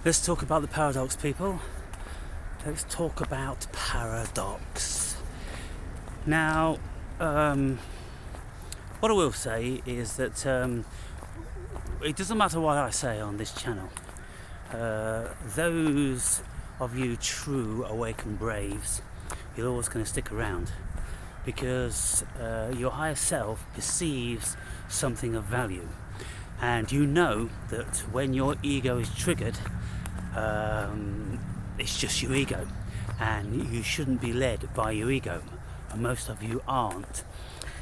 Let's talk about the paradox, people. Let's talk about paradox. Now, what I will say is that it doesn't matter what I say on this channel. Those of you true awakened braves, you're always going to stick around because your higher self perceives something of value. And you know that when your ego is triggered, it's just your ego, and you shouldn't be led by your ego, and most of you aren't.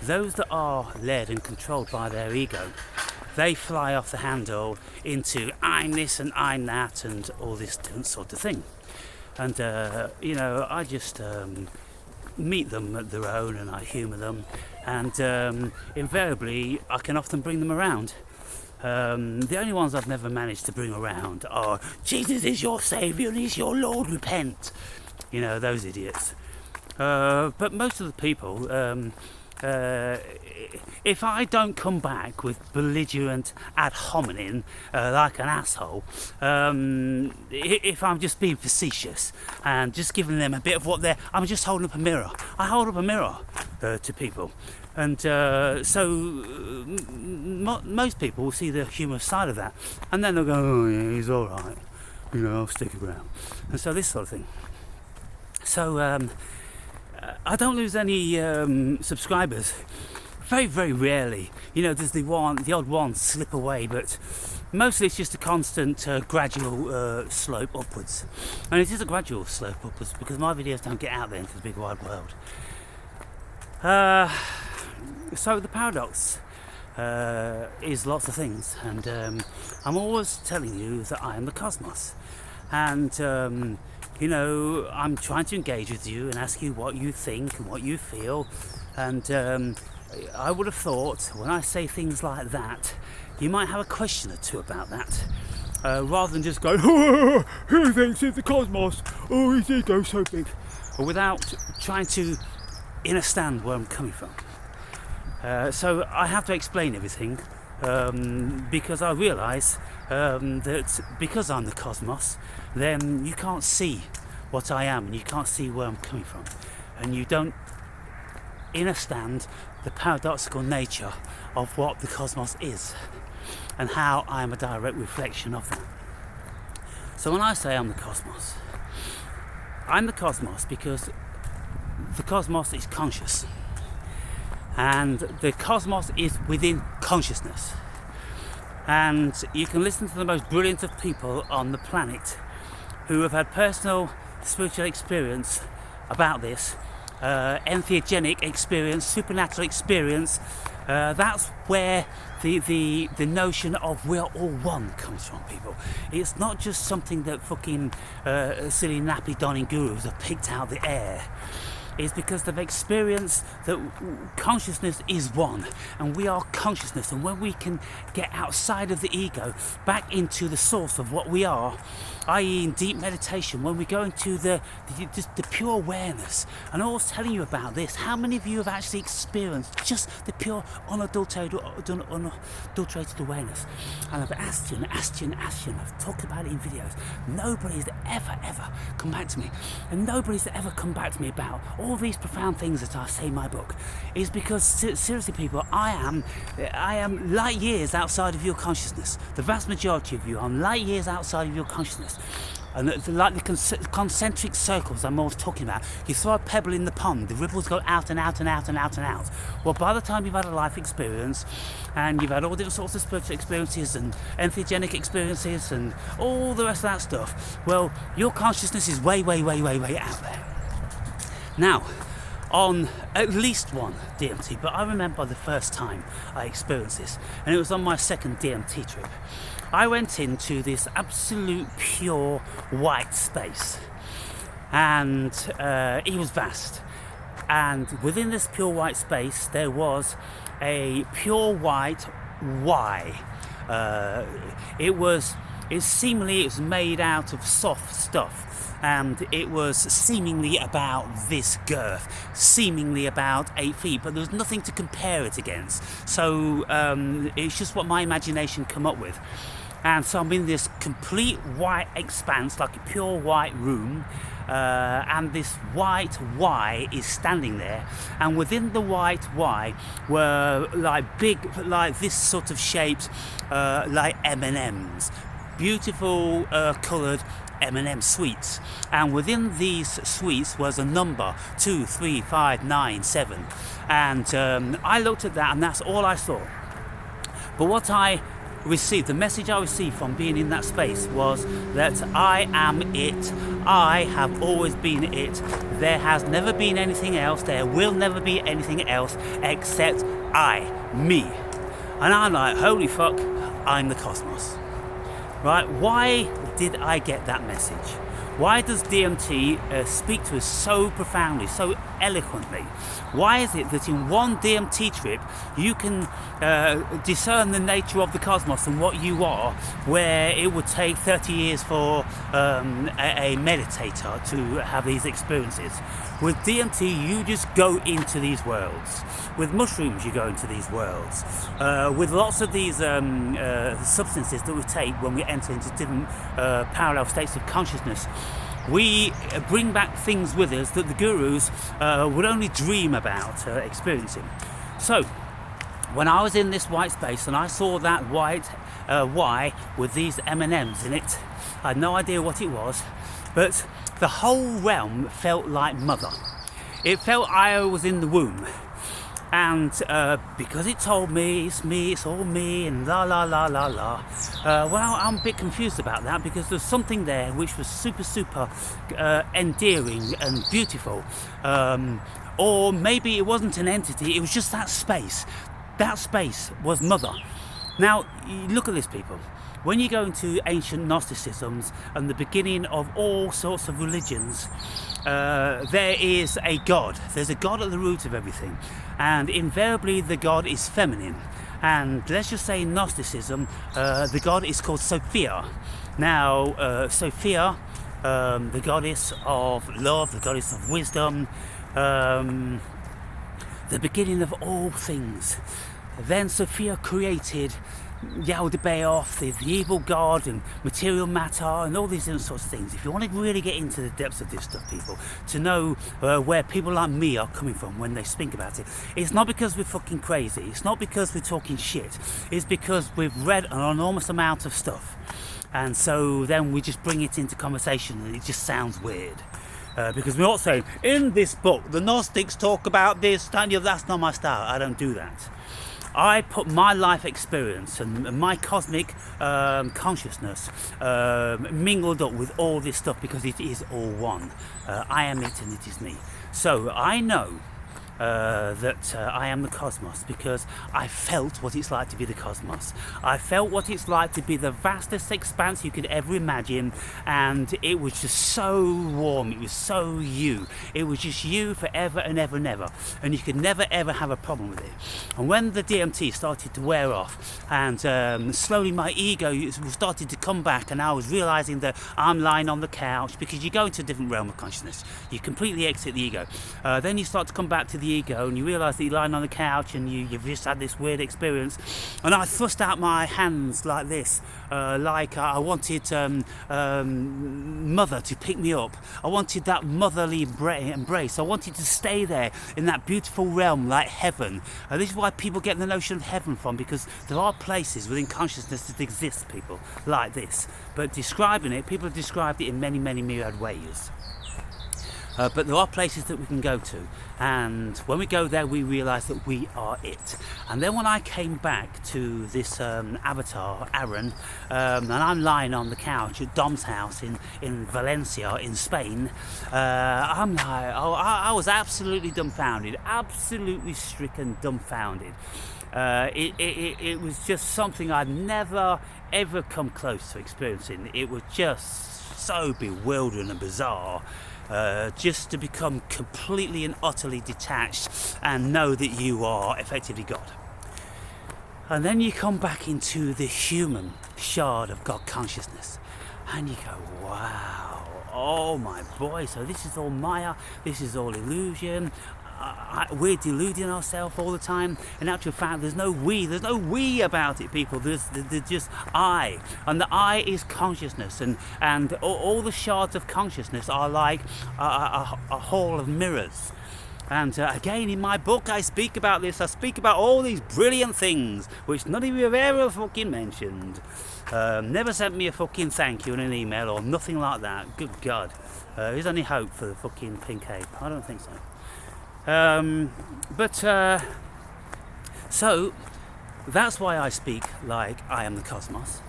Those that are led and controlled by their ego, they fly off the handle into I'm this and I'm that and all this different sort of thing. And I just meet them at their own and I humour them, and invariably I can often bring them around. The only ones I've never managed to bring around are Jesus is your saviour and he's your Lord, repent. You know, those idiots. But most of the people, if I don't come back with belligerent ad hominem like an asshole, if I'm just being facetious and just giving them a bit of what I'm just holding up a mirror. I hold up a mirror to people. And most people will see the humorous side of that, and then they'll go, oh yeah, he's all right, I'll stick around, and so this sort of thing. So I don't lose any subscribers. Very, very rarely. There's the odd one slip away, but mostly it's just a constant gradual slope upwards. And it is a gradual slope upwards because my videos don't get out there into the big wide world. So the paradox is lots of things, and I'm always telling you that I am the cosmos, and I'm trying to engage with you and ask you what you think and what you feel, and I would have thought when I say things like that you might have a question or two about that, rather than just go, oh, who thinks it's the cosmos, oh his ego's so big, or without trying to understand where I'm coming from. So I have to explain everything, because I realise that because I'm the cosmos, then you can't see what I am and you can't see where I'm coming from, and you don't understand the paradoxical nature of what the cosmos is and how I am a direct reflection of that. So when I say I'm the cosmos because the cosmos is conscious, and the cosmos is within consciousness, and you can listen to the most brilliant of people on the planet who have had personal spiritual experience about this, entheogenic experience, supernatural experience. That's where the notion of we're all one comes from, people. It's not just something that fucking silly nappy donning gurus have picked out the air. Is because they've experienced that consciousness is one, and we are consciousness, and when we can get outside of the ego back into the source of what we are, i.e. in deep meditation, when we go into the pure awareness. And I was telling you about this, how many of you have actually experienced just the pure unadulterated awareness? And I've asked you, I've talked about it in videos. Nobody's ever come back to me, and nobody's ever come back to me about all these profound things that I say in my book. Is because seriously, people, I am light years outside of your consciousness. The vast majority of you are light years outside of your consciousness. And like the concentric circles I'm always talking about, you throw a pebble in the pond, the ripples go out and out and out and out and out. Well, by the time you've had a life experience, and you've had all different sorts of spiritual experiences and entheogenic experiences and all the rest of that stuff, well, your consciousness is way out there. Now, on at least one DMT, but I remember the first time I experienced this, and it was on my second DMT trip. I went into this absolute pure white space, and it was vast, and within this pure white space there was a pure white Y. It was made out of soft stuff, and it was seemingly about this girth, seemingly about 8 feet, but there was nothing to compare it against. So it's just what my imagination come up with. And so I'm in this complete white expanse, like a pure white room, and this white Y is standing there, and within the white Y were like big, like this sort of shapes, like M&Ms, beautiful coloured M&M sweets, and within these sweets was a number 2, 3, 5, 9, 7, and I looked at that and that's all I saw. But what I received, the message I received from being in that space was that I am it. I have always been it. There has never been anything else. There will never be anything else except I, me. And I'm like, holy fuck, I'm the cosmos. Right? Why did I get that message? Why does DMT speak to us so profoundly, so eloquently? Why is it that in one DMT trip you can discern the nature of the cosmos and what you are, where it would take 30 years for a meditator to have these experiences? With DMT, you just go into these worlds. With mushrooms, you go into these worlds. With lots of these substances that we take when we enter into different parallel states of consciousness, we bring back things with us that the gurus would only dream about experiencing. So, when I was in this white space and I saw that white Y with these M&Ms in it, I had no idea what it was, but the whole realm felt like mother. It felt I was in the womb. And because it told me, it's all me, and la la la la la. Well, I'm a bit confused about that, because there's something there which was super endearing and beautiful. Or maybe it wasn't an entity, it was just that space. That space was mother. Now, look at this, people. When you go into ancient Gnosticisms and the beginning of all sorts of religions, there is a God. There's a God at the root of everything. And invariably the God is feminine. And let's just say in Gnosticism, the God is called Sophia. Now, Sophia, the goddess of love, the goddess of wisdom, the beginning of all things. Then Sophia created Yaldabaoth, the evil god, and material matter, and all these different sorts of things. If you want to really get into the depths of this stuff, people, to know where people like me are coming from when they speak about it, it's not because we're fucking crazy, it's not because we're talking shit, it's because we've read an enormous amount of stuff, and so then we just bring it into conversation and it just sounds weird. Because we're not saying, in this book, the Gnostics talk about this, that's not my style. I don't do that. I put my life experience and my cosmic consciousness mingled up with all this stuff, because it is all one. I am it and it is me. So I know that I am the cosmos, because I felt what it's like to be the cosmos. I felt what it's like to be the vastest expanse you could ever imagine, and it was just so warm, it was so you. It was just you forever and ever and ever, and you could never ever have a problem with it. And when the DMT started to wear off, and slowly my ego started to come back, and I was realizing that I'm lying on the couch, because you go into a different realm of consciousness, you completely exit the ego, then you start to come back to the ego, and you realise that you're lying on the couch and you've just had this weird experience. And I thrust out my hands like this, like I wanted mother to pick me up. I wanted that motherly embrace. I wanted to stay there in that beautiful realm like heaven. This is why people get the notion of heaven from, because there are places within consciousness that exist, people, like this. But describing it, people have described it in many myriad ways. But there are places that we can go to, and when we go there we realise that we are it. And then when I came back to this avatar, Aaron, and I'm lying on the couch at Dom's house in Valencia in Spain, I'm like, I was absolutely dumbfounded, absolutely stricken dumbfounded. It was just something I'd never ever come close to experiencing. It was just so bewildering and bizarre. Just to become completely and utterly detached and know that you are effectively God. And then you come back into the human shard of God consciousness, and you go, wow, oh my boy, so this is all Maya, this is all illusion. we're deluding ourselves all the time. In actual fact, there's no we about it, people. There's just I, and the I is consciousness, and all the shards of consciousness are like a hall of mirrors. And again, in my book, I speak about this. I speak about all these brilliant things which none of you have ever fucking mentioned. Never sent me a fucking thank you in an email or nothing like that. Good God. Is any hope for the fucking pink ape? I don't think so. So that's why I speak like I am the cosmos,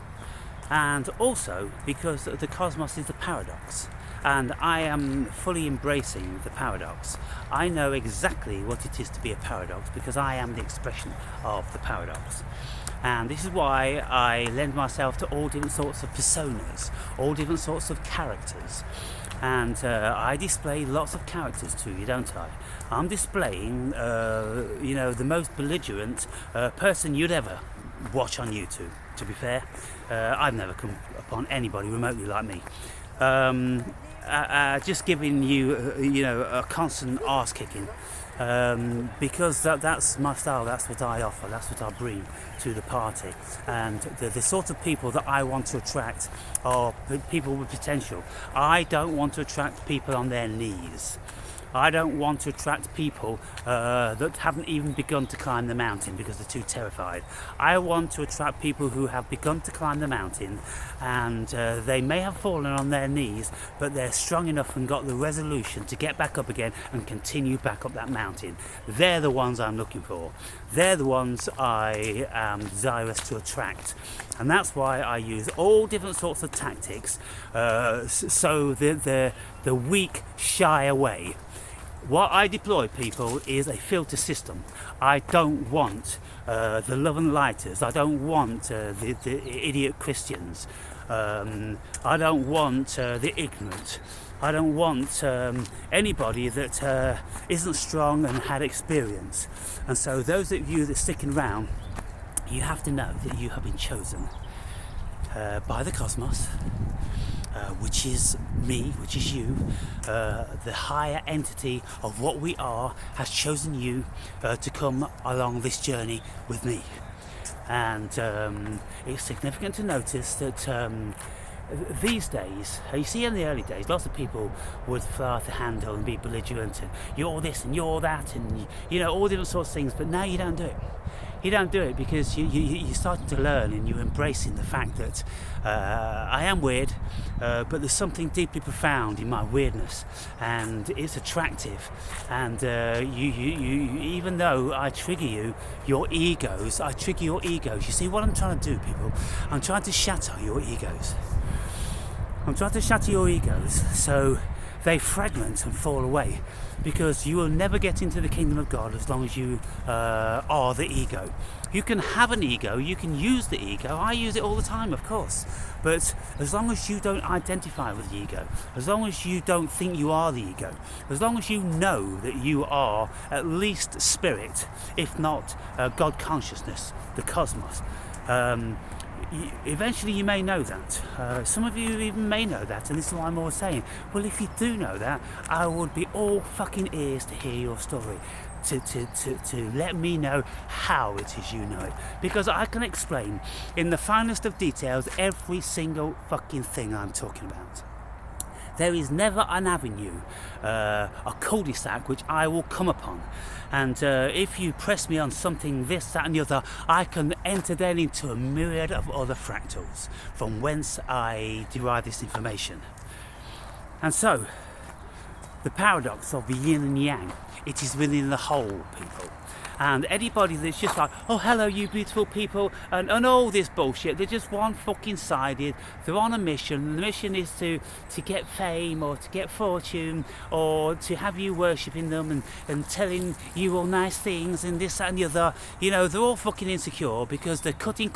and also because the cosmos is the paradox, and I am fully embracing the paradox. I know exactly what it is to be a paradox because I am the expression of the paradox. And this is why I lend myself to all different sorts of personas, all different sorts of characters. And I display lots of characters to you, don't I? I'm displaying, the most belligerent person you'd ever watch on YouTube, to be fair. I've never come upon anybody remotely like me. Just giving you, a constant arse kicking. Because that's my style, that's what I offer, that's what I bring to the party. And the sort of people that I want to attract are people with potential. I don't want to attract people on their knees. I don't want to attract people that haven't even begun to climb the mountain because they're too terrified. I want to attract people who have begun to climb the mountain, and they may have fallen on their knees, but they're strong enough and got the resolution to get back up again and continue back up that mountain. They're the ones I'm looking for. They're the ones I am desirous to attract. And that's why I use all different sorts of tactics so the weak shy away. What I deploy, people, is a filter system. I don't want the love and lighters. I don't want the idiot Christians. I don't want the ignorant. I don't want anybody that isn't strong and had experience. And so those of you that are sticking around, you have to know that you have been chosen by the cosmos, which is me, which is you. The higher entity of what we are has chosen you to come along this journey with me. And it's significant to notice that these days, you see, in the early days, lots of people would fly off the handle and be belligerent and you're this and you're that and all different sorts of things, but now you don't do it. You don't do it because you're starting to learn and you're embracing the fact that I am weird, but there's something deeply profound in my weirdness, and it's attractive. And you even though I trigger your egos. You see what I'm trying to do, people? I'm trying to shatter your egos. So they fragment and fall away, because you will never get into the kingdom of God as long as you are the ego. You can have an ego, you can use the ego. I use it all the time, of course, but as long as you don't identify with the ego, as long as you don't think you are the ego, as long as you know that you are at least spirit, if not God consciousness, the cosmos, eventually you may know that. Some of you even may know that, and this is what I'm always saying. Well, if you do know that, I would be all fucking ears to hear your story, to let me know how it is you know it, because I can explain in the finest of details every single fucking thing I'm talking about. There is never an avenue, a cul-de-sac, which I will come upon. And if you press me on something, this, that and the other, I can enter then into a myriad of other fractals from whence I derive this information. And so, the paradox of the yin and yang, it is within the whole, people. And anybody that's just like, oh hello you beautiful people, and all this bullshit, they're just one fucking sided. They're on a mission, and the mission is to get fame or to get fortune or to have you worshipping them and telling you all nice things and this, that and the other. They're all fucking insecure because they're cutting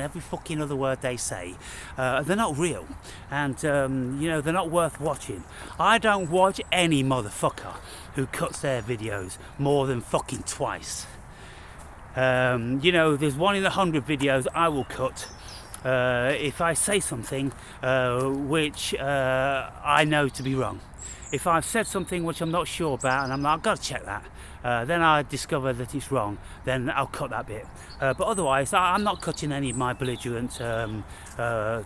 every fucking other word they say. They're not real, and they're not worth watching. I don't watch any motherfucker who cuts their videos more than fucking twice. There's 1 in 100 videos I will cut, if I say something which I know to be wrong. If I've said something which I'm not sure about and I'm like, I've got to check that, then I discover that it's wrong, then I'll cut that bit. But otherwise, I'm not cutting any of my belligerent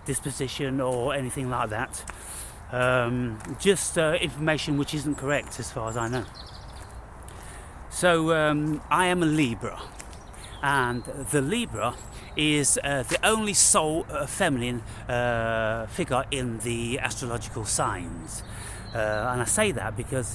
disposition or anything like that. Just information which isn't correct as far as I know. So I am a Libra, and the Libra is the only sole feminine figure in the astrological signs. And I say that because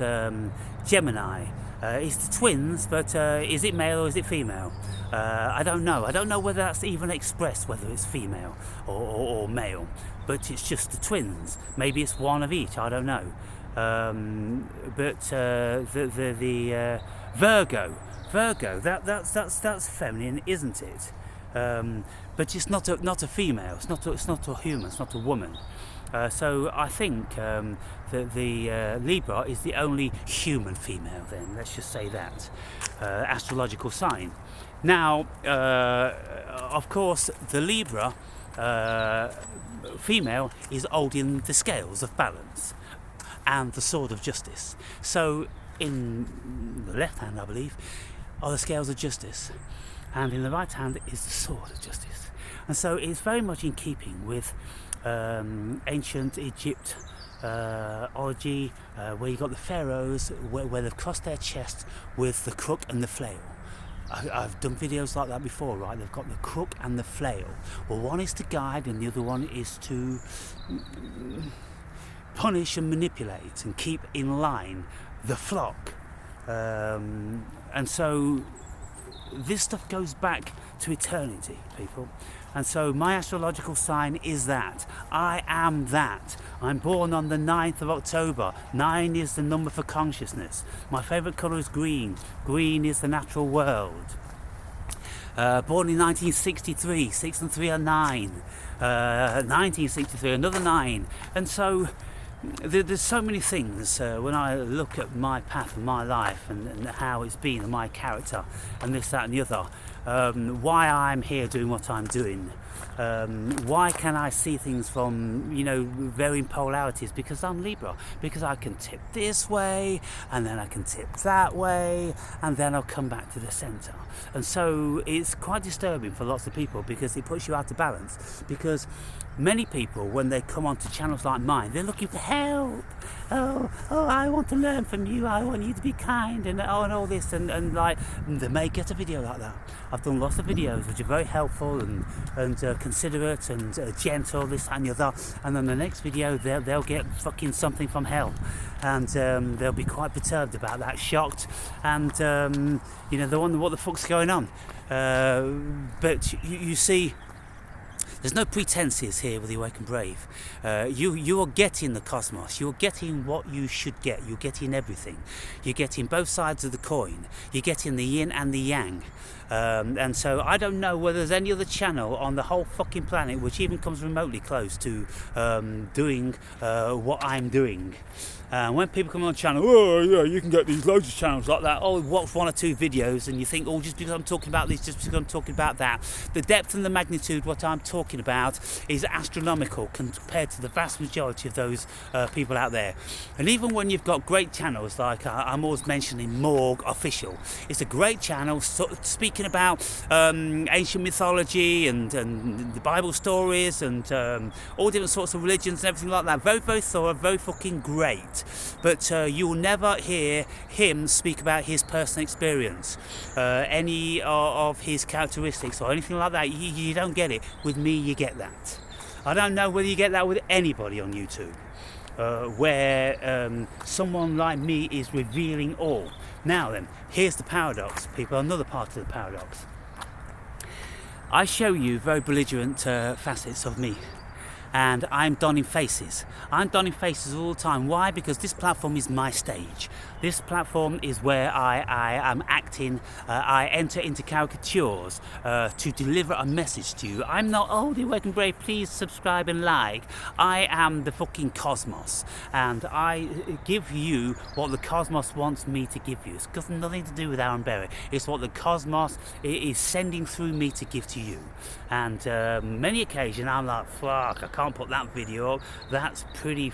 Gemini is the twins, but is it male or is it female? I don't know. I don't know whether that's even expressed, whether it's female or male, but it's just the twins. Maybe it's one of each, I don't know. But the Virgo, that's feminine, isn't it? But it's not a female. It's not a human. It's not a woman. So I think the Libra is the only human female. Then let's just say that astrological sign. Now, of course, the Libra female is holding the scales of balance and the sword of justice. So in the left hand, I believe, are the scales of justice, and in the right hand is the sword of justice. And so it's very much in keeping with ancient Egypt ology, where you've got the pharaohs where they've crossed their chest with the crook and the flail. I've done videos like that before, right? They've got the crook and the flail. Well, one is to guide and the other one is to punish and manipulate and keep in line the flock. And so this stuff goes back to eternity, people. And so my astrological sign is that. I am that. I'm born on the 9th of October. 9 is the number for consciousness. My favourite colour is green. Green is the natural world. Born in 1963. 6 and 3 are 9. 1963, another 9. And so there's so many things when I look at my path and my life and how it's been and my character and this, that and the other, why I'm here doing what I'm doing, why can I see things from, varying polarities? Because I'm Libra, because I can tip this way and then I can tip that way and then I'll come back to the centre. And so it's quite disturbing for lots of people because it puts you out of balance, because many people, when they come onto channels like mine, they're looking for help. Oh, I want to learn from you. I want you to be kind and all this and like they may get a video like that. I've done lots of videos which are very helpful and considerate and gentle, this and the other. And then the next video they'll get fucking something from hell, and they'll be quite perturbed about that, shocked, and they wonder what the fuck's going on. But you see. There's no pretenses here with the Awakened Brave. You are getting the cosmos. You're getting what you should get. You're getting everything. You're getting both sides of the coin. You're getting the yin and the yang. And so I don't know whether there's any other channel on the whole fucking planet which even comes remotely close to doing what I'm doing. When people come on the channel, oh yeah, you can get these loads of channels like that. Oh, watch 1 or 2 videos, and you think, oh, just because I'm talking about this, just because I'm talking about that. The depth and the magnitude, what I'm talking about, is astronomical compared to the vast majority of those people out there. And even when you've got great channels like I'm always mentioning Morg Official, it's a great channel speaking about ancient mythology and the Bible stories and all different sorts of religions and everything like that. Very, very thorough, very fucking great. But you will never hear him speak about his personal experience, any of his characteristics or anything like that. You don't get it. With me, you get that. I don't know whether you get that with anybody on YouTube, where someone like me is revealing all. Now then, here's the paradox, people, another part of the paradox. I show you very belligerent facets of me. and I'm donning faces. I'm donning faces all the time. Why? Because this platform is my stage. This platform is where I am acting. I enter into caricatures to deliver a message to you. I'm not, oh, the Awakened Brave, please subscribe and like. I am the fucking cosmos, and I give you what the cosmos wants me to give you. It's got nothing to do with Aaron Berry. It's what the cosmos is sending through me to give to you. And many occasions I'm like, fuck, I can't put that video up. That's pretty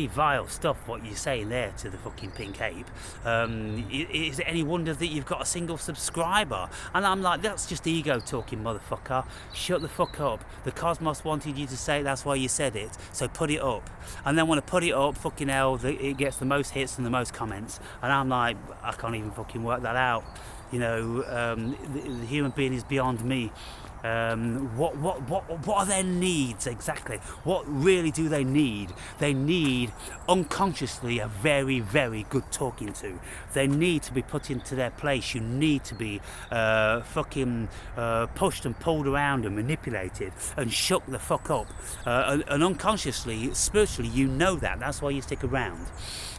vile stuff what you're saying there to the fucking pink ape. Is it any wonder that you've got a single subscriber? And I'm like, that's just ego talking, motherfucker. Shut the fuck up. The cosmos wanted you to say it, that's why you said it, so put it up. And then when I put it up, fucking hell, it gets the most hits and the most comments, and I'm like, I can't even fucking work that out. You know, the human being is beyond me. What are their needs exactly? What really do they need? They need unconsciously a very, very good talking to. They need to be put into their place. You need to be pushed and pulled around and manipulated and shook the fuck up. And unconsciously, spiritually, you know that. That's why you stick around.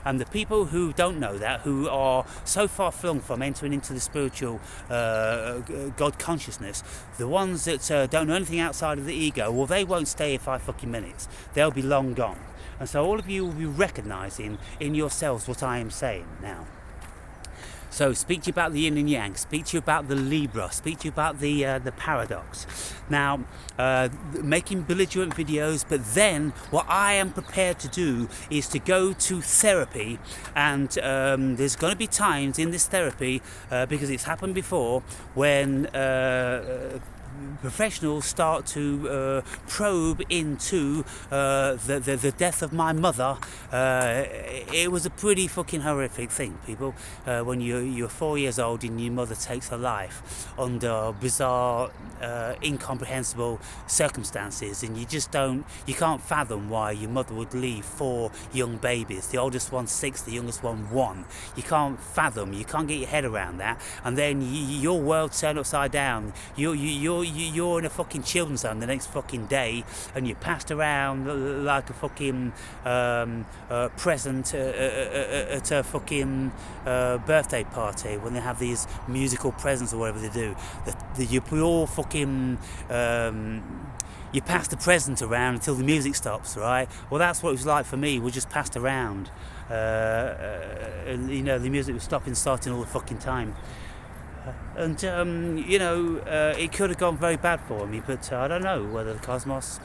And the people who don't know that, who are so far flung from entering into the spiritual God consciousness, the ones that don't know anything outside of the ego, well, they won't stay here 5 fucking minutes. They'll be long gone. And so all of you will be recognizing in yourselves what I am saying now. So speak to you about the yin and yang, speak to you about the Libra, speak to you about the paradox. Now, making belligerent videos, but then what I am prepared to do is to go to therapy, and there's going to be times in this therapy, because it's happened before, when professionals start to probe into the death of my mother. It was a pretty fucking horrific thing, people. When you're 4 years old and your mother takes her life under bizarre, incomprehensible circumstances, and you can't fathom why your mother would leave 4 young babies. The oldest one's 6, the youngest one 1. You can't fathom, you can't get your head around that, and then your world turned upside down. You're in a fucking children's home the next fucking day, and you're passed around like a fucking present at a fucking birthday party when they have these musical presents or whatever they do. You're all fucking you pass the present around until the music stops, right? Well, that's what it was like for me. We're just passed around, and you know, the music was starting all the fucking time. And it could have gone very bad for me, but I don't know whether the cosmos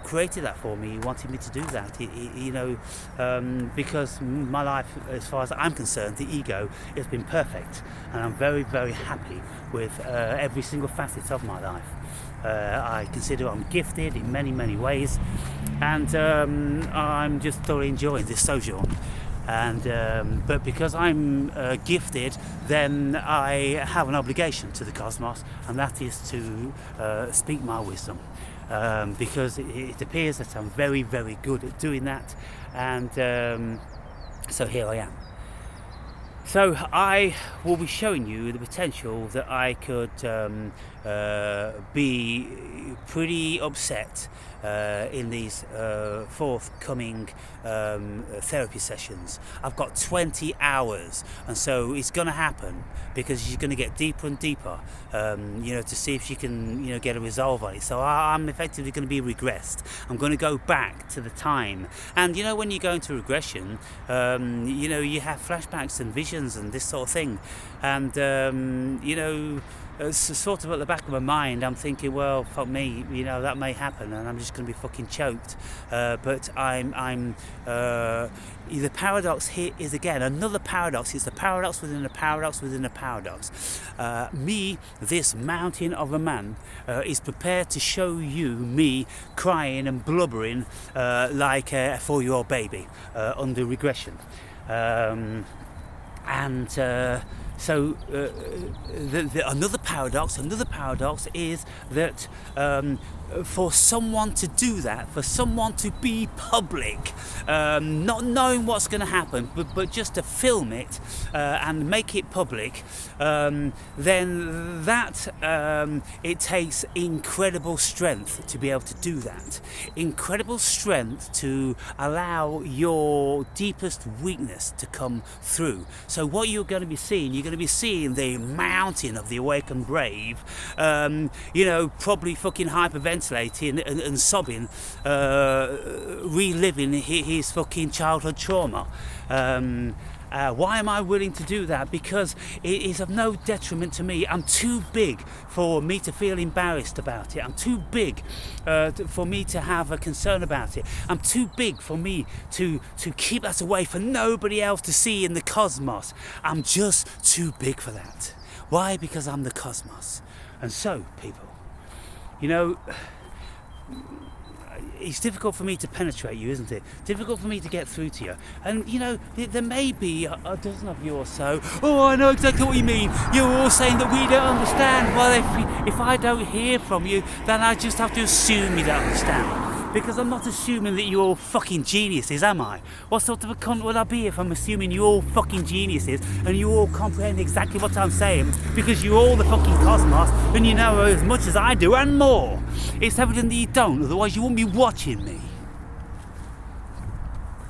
created that for me. He wanted me to do that, because my life, as far as I'm concerned, the ego has been perfect, and I'm very, very happy with every single facet of my life. I consider I'm gifted in many, many ways, and I'm just thoroughly enjoying this sojourn. And but because I'm gifted, then I have an obligation to the cosmos, and that is to speak my wisdom, because it appears that I'm very, very good at doing that, and so here I am. So I will be showing you the potential that I could be pretty upset in these forthcoming therapy sessions. I've got 20 hours, and so it's going to happen, because she's going to get deeper and deeper, to see if she can, get a resolve on it. So I'm effectively going to be regressed. I'm going to go back to the time. And when you go into regression, you have flashbacks and visions and this sort of thing. And sort of at the back of my mind, I'm thinking, well, fuck me, that may happen, and I'm just going to be fucking choked. But the paradox here is, again, another paradox. It's a paradox within a paradox within a paradox. Me, this mountain of a man, is prepared to show you me crying and blubbering like a 4-year-old baby under regression. Another paradox is that for someone to do that, for someone to be public, not knowing what's going to happen, but just to film it and make it public, then that it takes incredible strength to be able to do that. Incredible strength to allow your deepest weakness to come through. So what you're going to be seeing, you're going to be seeing the mountain of the awakened brave, probably fucking hyperventilating and sobbing, reliving his fucking childhood trauma. Why am I willing to do that? Because it is of no detriment to me. I'm too big for me to feel embarrassed about it. I'm too big for me to have a concern about it. I'm too big for me to keep that away for nobody else to see in the cosmos. I'm just too big for that. Why? Because I'm the cosmos. And so, people, it's difficult for me to penetrate you, isn't it? Difficult for me to get through to you. And, there may be a dozen of you or so. Oh, I know exactly what you mean. You're all saying that we don't understand. Well, if I don't hear from you, then I just have to assume you don't understand. Because I'm not assuming that you're all fucking geniuses, am I? What sort of a cunt would I be if I'm assuming you're all fucking geniuses and you all comprehend exactly what I'm saying? Because you're all the fucking cosmos and you know as much as I do and more. It's evident that you don't, otherwise you wouldn't be watching me.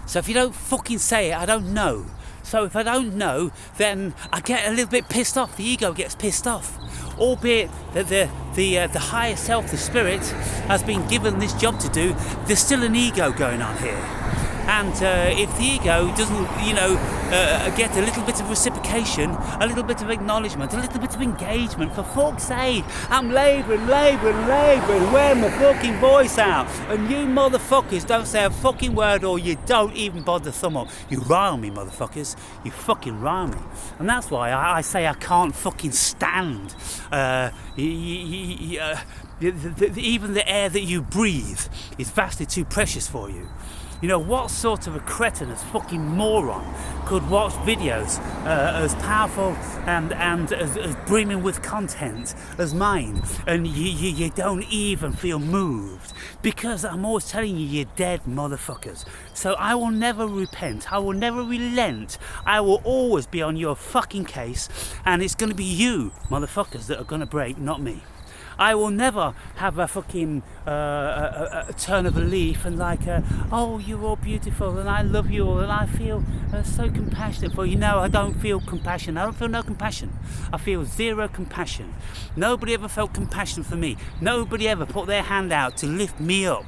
So if you don't fucking say it, I don't know. So if I don't know, then I get a little bit pissed off. The ego gets pissed off. Albeit that the higher self, the spirit, has been given this job to do, there's still an ego going on here. And if the ego doesn't, get a little bit of reciprocation, a little bit of acknowledgement, a little bit of engagement, for fuck's sake, I'm labouring, wearing my fucking voice out. And you motherfuckers don't say a fucking word, or you don't even bother thumb up. You rile me, motherfuckers. You fucking rile me. And that's why I say I can't fucking stand even the air that you breathe is vastly too precious for you. What sort of a cretinous fucking moron could watch videos as powerful and as brimming with content as mine, and you don't even feel moved? Because I'm always telling you, you're dead motherfuckers. So I will never repent. I will never relent. I will always be on your fucking case, and it's going to be you motherfuckers that are going to break, not me. I will never have a fucking a turn of a leaf and oh, you're all beautiful and I love you all and I feel so compassionate for you. No, I don't feel compassion. I don't feel no compassion. I feel zero compassion. Nobody ever felt compassion for me. Nobody ever put their hand out to lift me up.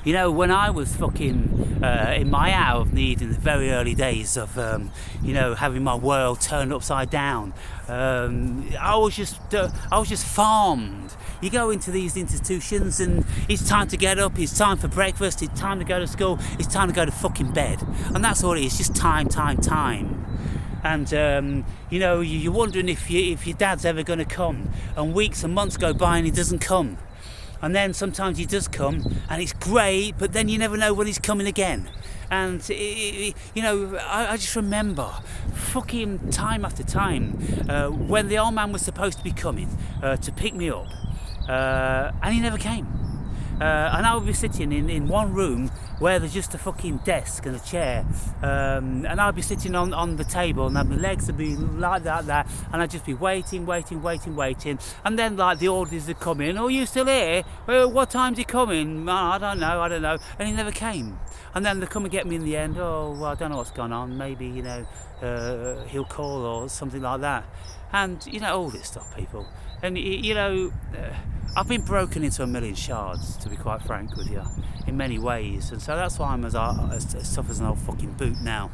When I was fucking in my hour of need in the very early days of, having my world turned upside down, I was just farmed. You go into these institutions and it's time to get up, it's time for breakfast, it's time to go to school, it's time to go to fucking bed. And that's all it is, just time. And, you're wondering if your dad's ever going to come. And weeks and months go by and he doesn't come. And then sometimes he does come, and it's great, but then you never know when he's coming again. And, I just remember fucking time after time when the old man was supposed to be coming to pick me up, and he never came. And I would be sitting in one room where there's just a fucking desk and a chair, and I'd be sitting on the table and my legs would be like that, and I'd just be waiting, and then the orders would come in. Oh, you still here? Well, what time's he coming? Oh, I don't know, and he never came. And then they come and get me in the end. Oh, well, I don't know what's gone on, maybe he'll call or something like that. And all this stuff, people. And I've been broken into a million shards, to be quite frank with you, in many ways, and so that's why I'm as tough as an old fucking boot now.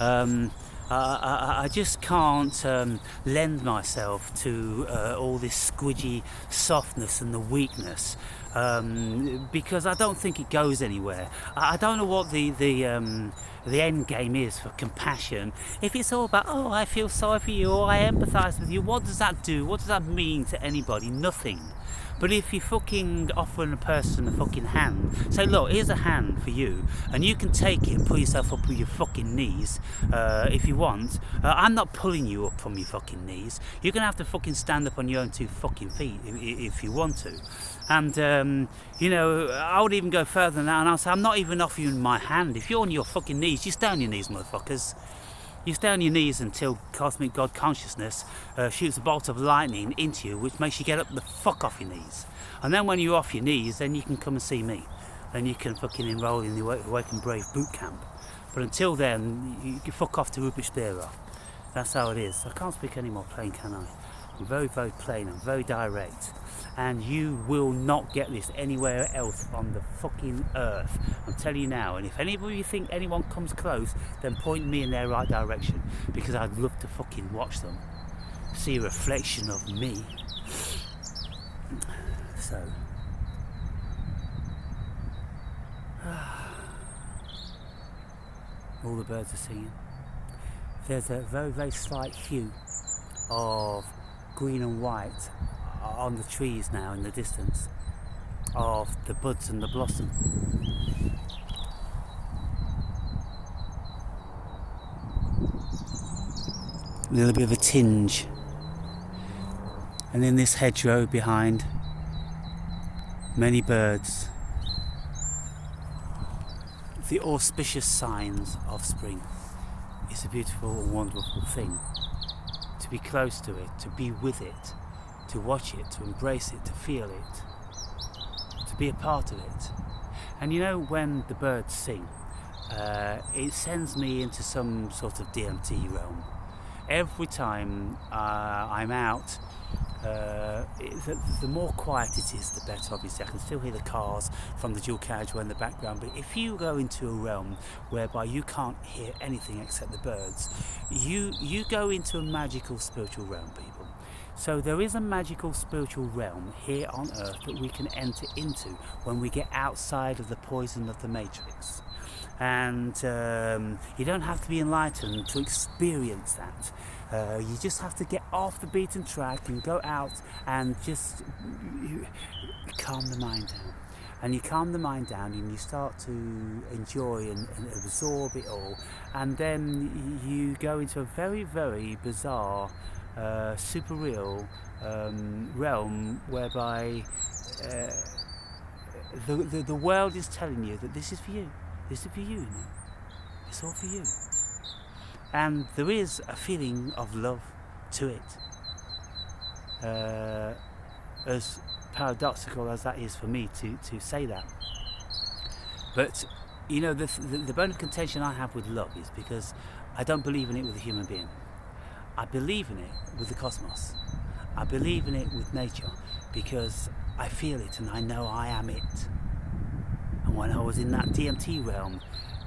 I just can't lend myself to all this squidgy softness and the weakness, because I don't think it goes anywhere. I don't know what the end game is for compassion. If it's all about, oh, I feel sorry for you, or I empathise with you, what does that do? What does that mean to anybody? Nothing. But if you fucking offering a person a fucking hand, say, look, here's a hand for you, and you can take it and pull yourself up with your fucking knees if you want. I'm not pulling you up from your fucking knees. You're gonna have to fucking stand up on your own 2 fucking feet if you want to. And you know, I would even go further than that, and I'll say, I'm not even offering my hand. If you're on your fucking knees, you stay on your knees, motherfuckers. You stay on your knees until cosmic God consciousness shoots a bolt of lightning into you, which makes you get up the fuck off your knees. And then when you're off your knees, then you can come and see me. Then you can fucking enroll in the Awake and Brave boot camp. But until then, you can fuck off to Rupert Spira. That's how it is. I can't speak any more plain, can I? I'm very, very plain. I'm very direct. And you will not get this anywhere else on the fucking earth. I'm telling you now. And if any of you think anyone comes close, then point me in their right direction, because I'd love to fucking watch them, see a reflection of me. So all the birds are singing. There's a very, very slight hue of green and white on the trees now in the distance, of the buds and the blossom. A little bit of a tinge. And in this hedgerow behind, many birds. The auspicious signs of spring. It's a beautiful and wonderful thing. To be close to it, to be with it, to watch it, to embrace it, to feel it, to be a part of it. And you know, when the birds sing, it sends me into some sort of DMT realm. Every time I'm out, the more quiet it is, the better. Obviously I can still hear the cars from the dual carriageway in the background, but if you go into a realm whereby you can't hear anything except the birds, you go into a magical spiritual realm, people. So there is a magical spiritual realm here on earth that we can enter into when we get outside of the poison of the matrix. And you don't have to be enlightened to experience that. You just have to get off the beaten track and go out and just calm the mind down. And you calm the mind down and you start to enjoy and absorb it all. And then you go into a very, very bizarre, super real realm whereby the world is telling you that this is for you. This is for you, man. It's all for you. And there is a feeling of love to it. As paradoxical as that is for me to say that. But, you know, the bone of contention I have with love is because I don't believe in it with a human being. I believe in it with the cosmos. I believe in it with nature because I feel it and I know I am it. And when I was in that DMT realm,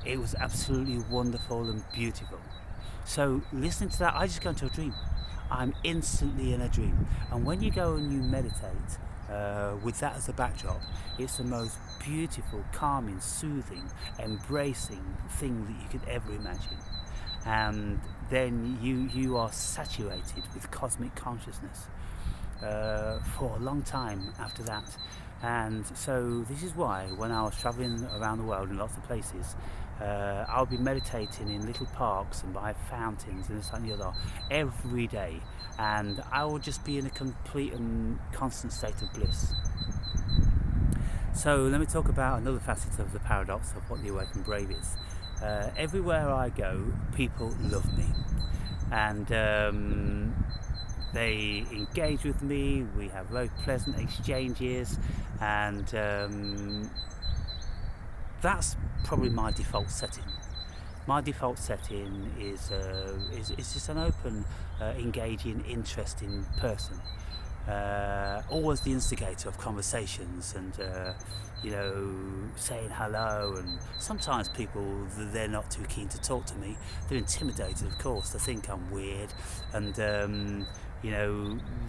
it was absolutely wonderful and beautiful. So listening to that, I just go into a dream. I'm instantly in a dream. And when you go and you meditate with that as a backdrop, it's the most beautiful, calming, soothing, embracing thing that you could ever imagine. And then you are saturated with cosmic consciousness for a long time after that. And so this is why when I was travelling around the world in lots of places, I'll be meditating in little parks and by fountains and this and the other every day, and I will just be in a complete and constant state of bliss. So let me talk about another facet of the paradox of what the Awake and Brave is. Everywhere I go, people love me, and they engage with me. We have very pleasant exchanges, and that's probably my default setting. My default setting is just an open, engaging, interesting person. Always the instigator of conversations and saying hello. And sometimes people, they're not too keen to talk to me. They're intimidated, of course. They think I'm weird, and they're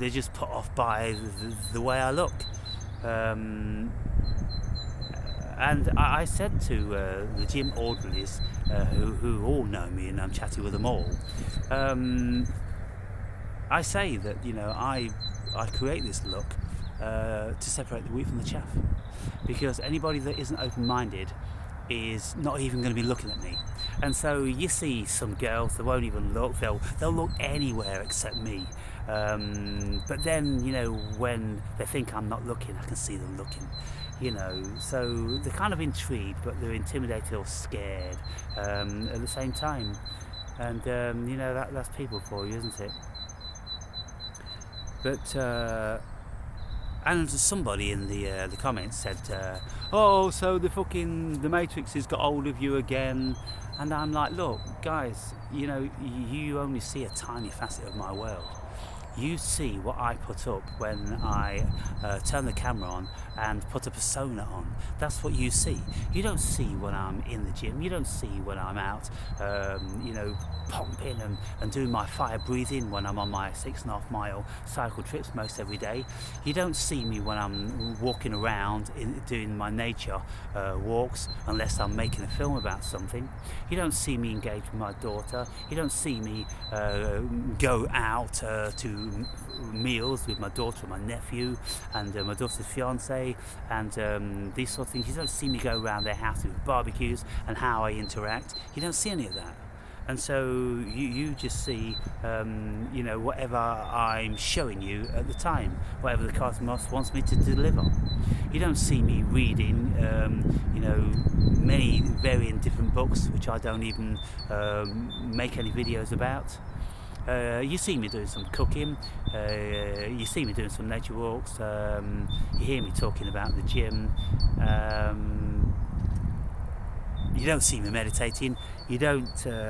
just put off by the way I look. And I said to the gym orderlies, who all know me, and I'm chatting with them all, I say that I create this look to separate the wheat from the chaff, because anybody that isn't open-minded is not even going to be looking at me. And so you see some girls that won't even look, they'll look anywhere except me. But then, when they think I'm not looking, I can see them looking. So they're kind of intrigued, but they're intimidated or scared at the same time. And that's people for you, isn't it? But and somebody in the comments said, oh, so the Matrix has got hold of you again. And I'm like, look, guys, you only see a tiny facet of my world. You see what I put up when I turn the camera on and put a persona on. That's what you see. You don't see when I'm in the gym. You don't see when I'm out, pumping and doing my fire breathing when I'm on my 6.5 mile cycle trips most every day. You don't see me when I'm walking around doing my nature walks, unless I'm making a film about something. You don't see me engage with my daughter. You don't see me go out to meals with my daughter and my nephew and my daughter's fiance and these sort of things. You don't see me go around their house with barbecues and how I interact. You don't see any of that. And so you just see, whatever I'm showing you at the time, whatever the cosmos wants me to deliver. You don't see me reading, many varying different books, which I don't even make any videos about. You see me doing some cooking, you see me doing some nature walks, you hear me talking about the gym. You don't see me meditating. You don't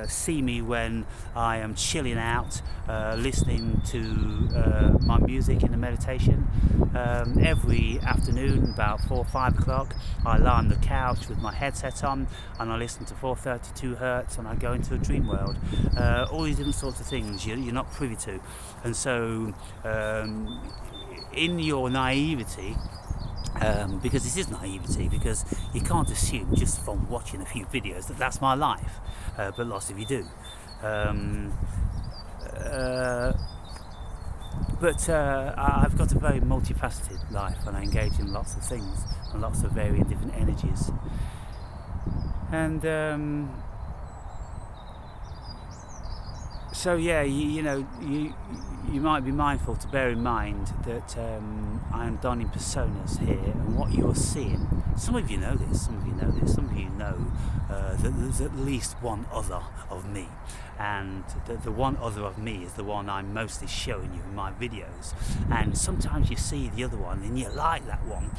see me when I am chilling out, listening to my music in the meditation. Every afternoon, about 4 or 5 o'clock, I lie on the couch with my headset on and I listen to 432 Hertz and I go into a dream world. All these different sorts of things you're not privy to. And so, in your naivety, because this is naivety, because you can't assume just from watching a few videos that that's my life, but lots of you do. But I've got a very multifaceted life and I engage in lots of things and lots of varying different energies. And so yeah, you might be mindful to bear in mind that I am donning personas here, and what you're seeing, some of you know this, some of you know that there's at least one other of me, and the one other of me is the one I'm mostly showing you in my videos. And sometimes you see the other one and you like that one.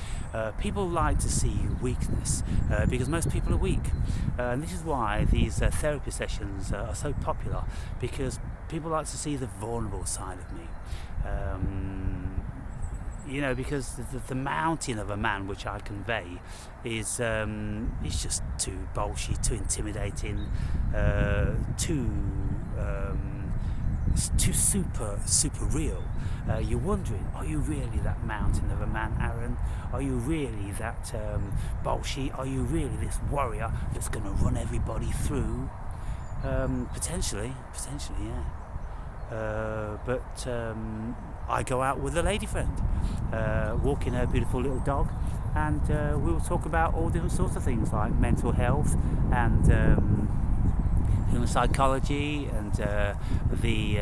People like to see weakness because most people are weak, and this is why these therapy sessions are so popular, because people like to see the vulnerable side of me. Because the mountain of a man which I convey is just too bullshit, too intimidating, too super real. You're wondering, are you really that mountain of a man, Aaron? Are you really that bullshit? Are you really this warrior that's going to run everybody through? Potentially, yeah. But I go out with a lady friend, walking her beautiful little dog, and we will talk about all different sorts of things like mental health and human psychology and the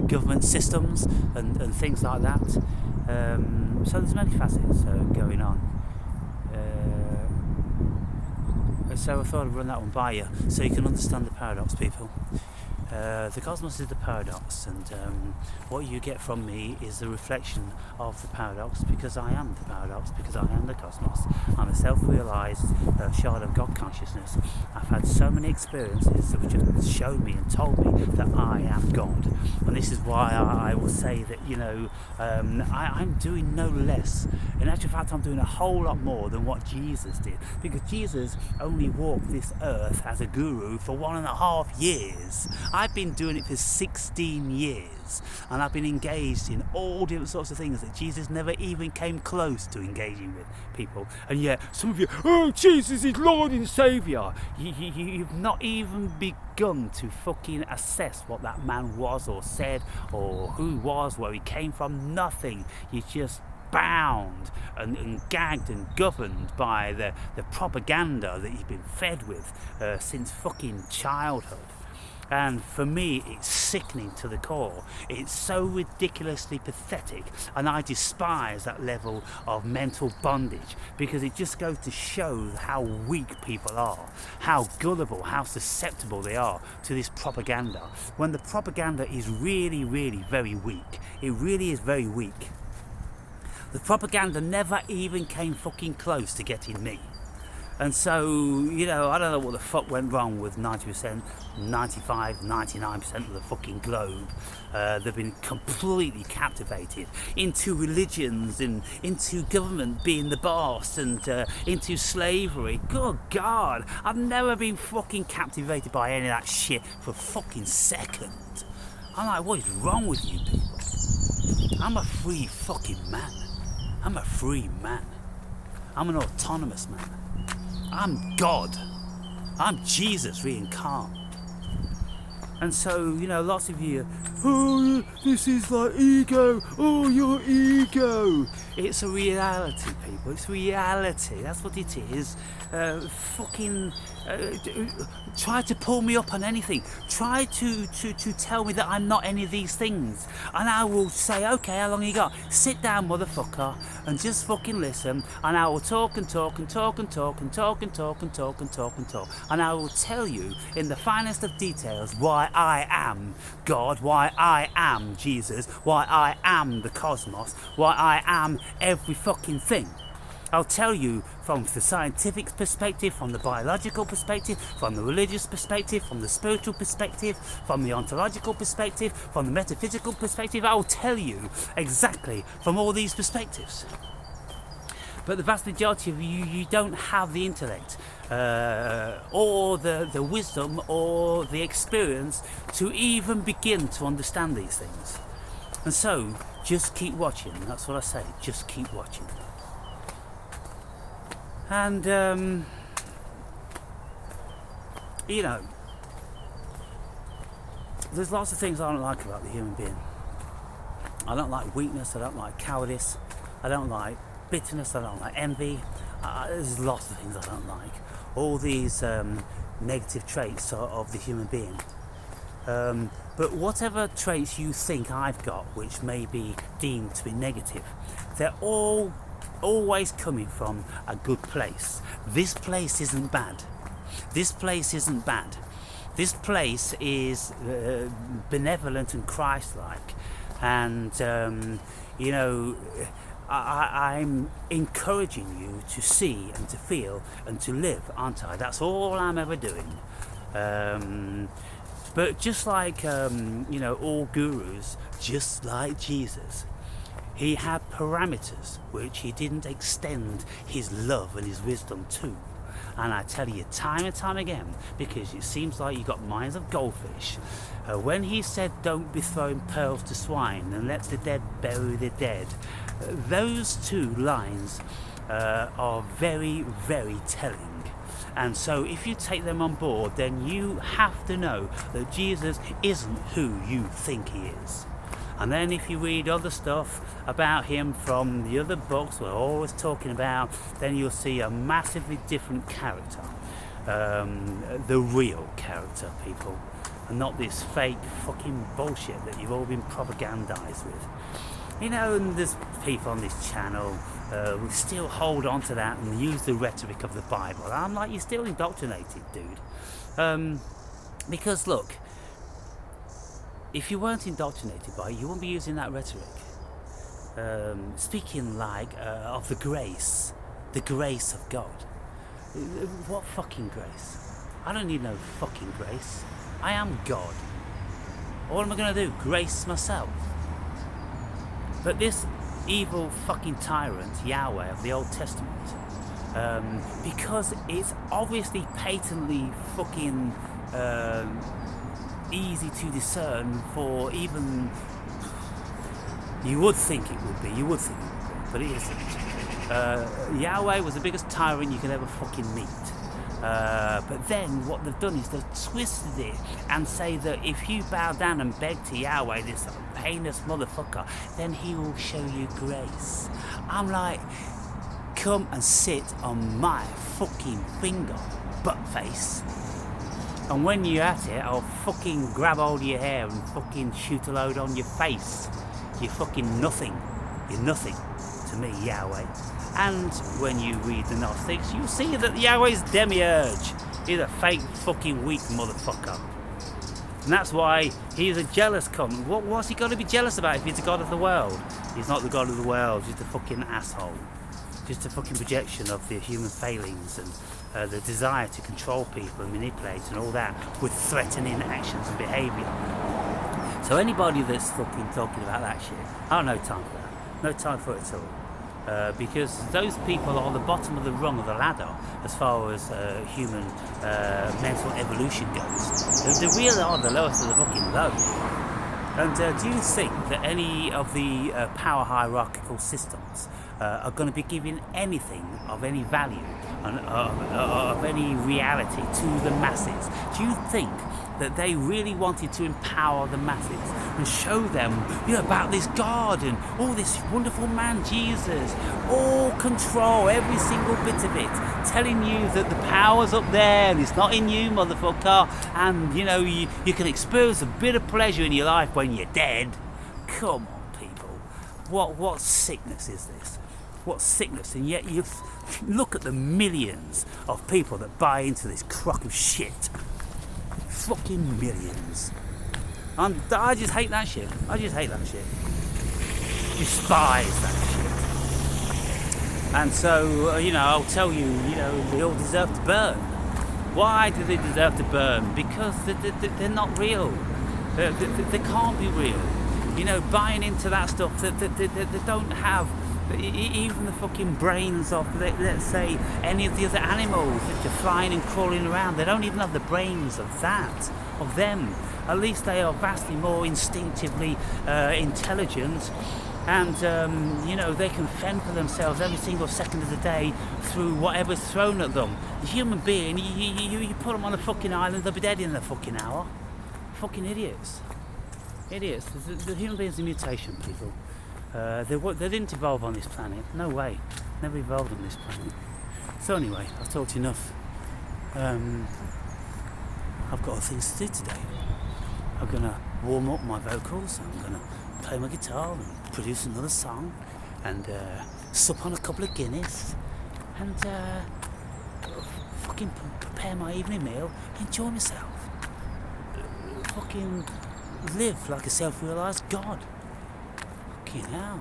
government systems and things like that. So there's many facets going on. So I thought I'd run that one by you so you can understand the paradox, people. The cosmos is the paradox, and what you get from me is the reflection of the paradox, because I am the paradox, because I am the cosmos. I'm a self-realised shard of God consciousness. I've had so many experiences that just showed me and told me that I am God, and this is why I will say that I'm doing no less. In actual fact, I'm doing a whole lot more than what Jesus did, because Jesus only walked this earth as a guru for 1.5 years. I've been doing it for 16 years, and I've been engaged in all different sorts of things that Jesus never even came close to engaging with people. And yet, some of you, oh, Jesus is Lord and Saviour. You've not even begun to fucking assess what that man was or said, or who he was, where he came from. Nothing. You just bound and gagged and governed by the propaganda that you've been fed with since fucking childhood. And for me, it's sickening to the core. It's so ridiculously pathetic, and I despise that level of mental bondage, because it just goes to show how weak people are, how gullible, how susceptible they are to this propaganda, when the propaganda is really, really very weak. It really is very weak. The propaganda never even came fucking close to getting me. And so, you know, I don't know what the fuck went wrong with 90%, 95, 99% of the fucking globe. They've been completely captivated into religions and into government being the boss and into slavery. Good God, I've never been fucking captivated by any of that shit for a fucking second. I'm like, what is wrong with you people? I'm a free fucking man. I'm a free man. I'm an autonomous man. I'm God. I'm Jesus reincarnate. And so, you know, lots of you, oh, this is like ego. Oh, your ego. It's a reality, people. It's reality. That's what it is. Try to pull me up on anything. Try to tell me that I'm not any of these things. And I will say, okay, how long you got? Sit down, motherfucker, and just fucking listen. And I will talk and talk and talk and talk and talk and talk and talk and talk and talk. And I will tell you in the finest of details why I am God, why I am Jesus, why I am the cosmos, why I am every fucking thing. I'll tell you from the scientific perspective, from the biological perspective, from the religious perspective, from the spiritual perspective, from the ontological perspective, from the metaphysical perspective. I'll tell you exactly from all these perspectives. But the vast majority of you don't have the intellect or the wisdom or the experience to even begin to understand these things. And so, just keep watching. That's what I say. Just keep watching. And, you know, there's lots of things I don't like about the human being. I don't like weakness. I don't like cowardice. I don't like bitterness. I don't like envy. There's lots of things I don't like. All these negative traits of the human being. But whatever traits you think I've got, which may be deemed to be negative, they're all always coming from a good place. This place isn't bad. This place isn't bad. This place is benevolent and Christ-like. And, you know, I'm encouraging you to see and to feel and to live, aren't I? That's all I'm ever doing. But just like, you know, all gurus, just like Jesus, he had parameters which he didn't extend his love and his wisdom to. And I tell you time and time again, because it seems like you've got minds of goldfish, when he said don't be throwing pearls to swine and let the dead bury the dead, those two lines are very, very telling. And so if you take them on board, then you have to know that Jesus isn't who you think he is. And then if you read other stuff about him from the other books we're always talking about, then you'll see a massively different character. The real character, people. And not this fake fucking bullshit that you've all been propagandized with. You know, and there's people on this channel who still hold on to that and use the rhetoric of the Bible. I'm like, you're still indoctrinated, dude. Because look, if you weren't indoctrinated by it, you wouldn't be using that rhetoric. Speaking like of the grace of God. What fucking grace? I don't need no fucking grace. I am God. What am I going to do? Grace myself? But this evil fucking tyrant, Yahweh of the Old Testament, because it's obviously patently fucking easy to discern for even. You would think it would be, but it isn't. Yahweh was the biggest tyrant you could ever fucking meet. But then what they've done is they've twisted it and say that if you bow down and beg to Yahweh, this heinous motherfucker, then he will show you grace. I'm like, come and sit on my fucking finger, butt face. And when you're at it, I'll fucking grab hold of your hair and fucking shoot a load on your face. You're fucking nothing. You're nothing to me, Yahweh. And when you read the Gnostics, you'll see that Yahweh's demiurge. He's a fake fucking weak motherfucker. And that's why he's a jealous cunt. What's he got to be jealous about if he's the god of the world? He's not the god of the world, he's a fucking asshole. Just a fucking projection of the human failings and the desire to control people and manipulate and all that with threatening actions and behaviour. So anybody that's fucking talking about that shit, I have no time for that. No time for it at all. Because those people are on the bottom of the rung of the ladder as far as human mental evolution goes. They really are the lowest of the fucking low. And do you think that any of the power hierarchical systems are going to be giving anything of any value and of any reality to the masses? Do you think that they really wanted to empower the masses and show them, about this God and all this wonderful man Jesus, all control, every single bit of it, telling you that the power's up there and it's not in you, motherfucker, and you can experience a bit of pleasure in your life when you're dead? Come on, people, what sickness is this? What sickness? And yet you look at the millions of people that buy into this crock of shit. Fucking millions. And I just hate that shit. Despise that shit. And so, I'll tell you, they all deserve to burn. Why do they deserve to burn? Because they're not real. They can't be real. Buying into that stuff, they don't have even the fucking brains of, let's say, any of the other animals that are flying and crawling around. They don't even have the brains of them. At least they are vastly more instinctively intelligent, and they can fend for themselves every single second of the day through whatever's thrown at them. The human being, you put them on a fucking island, they'll be dead in a fucking hour. Fucking idiots. The human being's a mutation, people. They didn't evolve on this planet. No way. Never evolved on this planet. So anyway, I've talked enough. I've got other things to do today. I'm going to warm up my vocals. I'm going to play my guitar and produce another song and sup on a couple of Guinness and fucking prepare my evening meal, enjoy myself. Fucking live like a self-realised God. Fucking hell.